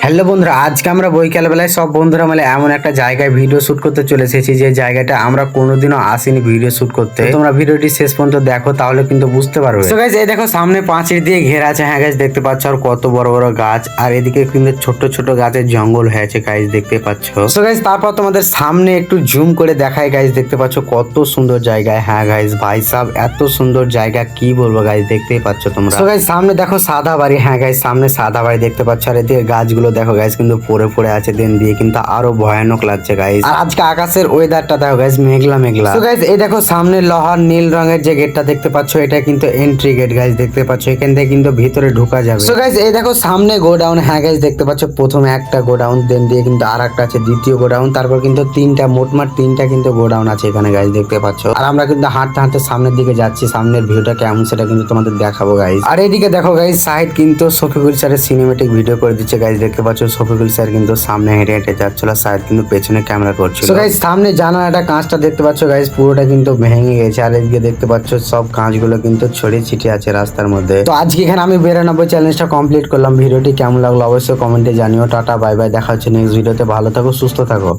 Hello বন্ধুরা, আজকে আমরা বৈকাল বেলায় সব বন্ধুরা মিলে এমন একটা জায়গায় ভিডিও শুট করতে চলে এসেছি যে জায়গাটা আমরা কোনোদিনও আসিনি ভিডিও শুট করতে। তো তোমরা ভিডিওটি শেষ পর্যন্ত দেখো, তাহলে কিন্তু বুঝতে পারবে। তো গাইস, এই দেখো সামনে পাঁচিল দিয়ে ঘেরা আছে। হ্যাঁ গাইস, দেখতে পাচ্ছ আর কত বড় বড় গাছ, আর এদিকে কিন্তু ছোট ছোট গাছের জঙ্গল হয়েছে গাইস, দেখতে পাচ্ছ। তো গাইস, তারপর তোমাদের সামনে একটু জুম করে দেখায় গাইস, দেখতে পাচ্ছ কত সুন্দর জায়গা। হ্যাঁ গাইস, ভাই সাহেব এত সুন্দর জায়গা কি বলবো গাইস, দেখতেই পাচ্ছ তোমরা। তো গাইস, সামনে দেখো সাদা বাড়ি। হ্যাঁ গাইস, সামনে সাদা বাড়ি দেখতে পাচ্ছ, আর এদিকে গাছগুলো দেখো গাইস কিন্তু পড়ে পড়ে আছে দেন দিয়ে, কিন্তু আরো ভয়ানক লাগছে গাইস। আর আজকে আকাশের ওয়েদারটা দেখো গাইস, মেঘলা মেঘলা। তো গাইস, এই দেখো সামনে লোহার নীল রঙের যে গেটটা দেখতে পাচ্ছ, এটা কিন্তু এন্ট্রি গেট গাইস, দেখতে পাচ্ছ এখান থেকে কিন্তু ভিতরে ঢোকা যাবে। তো গাইস, এই দেখো সামনে গোডাউন। হ্যাঁ গাইস, দেখতে পাচ্ছ প্রথমে একটা গোডাউন, দেন দিয়ে কিন্তু আরেকটা আছে দ্বিতীয় গোডাউন, তারপর কিন্তু মোটমাট তিনটা কিন্তু গোডাউন আছে এখানে গাইস, দেখতে পাচ্ছ। আর আমরা কিন্তু হাঁটতে হাঁটতে সামনের দিকে যাচ্ছি, সামনের ভিউটা কেমন সেটা কিন্তু তোমাদের দেখাবো গাইস। আর এদিকে দেখো গাইস, সাইড কিন্তু শফিকুল স্যারের সিনেমেটিক ভিডিও করে দিচ্ছে গাইস, দেখতে পাচ্ছ শফিকুল স্যার কিন্তু সামনে হেঁটে হেঁটে যাচ্ছিল, সাইড কিন্তু পেছনে ক্যামেরা করছিল। তো গাইস, সামনে জানালাটা কাঁচটা দেখতে পাচ্ছ গাইস, পুরোটা কিন্তু ভেঙে গেছে। আর এদিকে দেখতে পাচ্ছ সব কাঁচগুলো কিন্তু ছড়িয়ে ছিটিয়ে আছে রাস্তার মধ্যে। তো আজকে এখানে আমি 92 চ্যালেঞ্জটা কমপ্লিট করলাম। ভিডিওটি কেমন লাগলো অবশ্যই কমেন্টে জানিও। টাটা বাই বাই, দেখা হচ্ছে নেক্সট ভিডিওতে। ভালো থাকো, সুস্থ থাকো।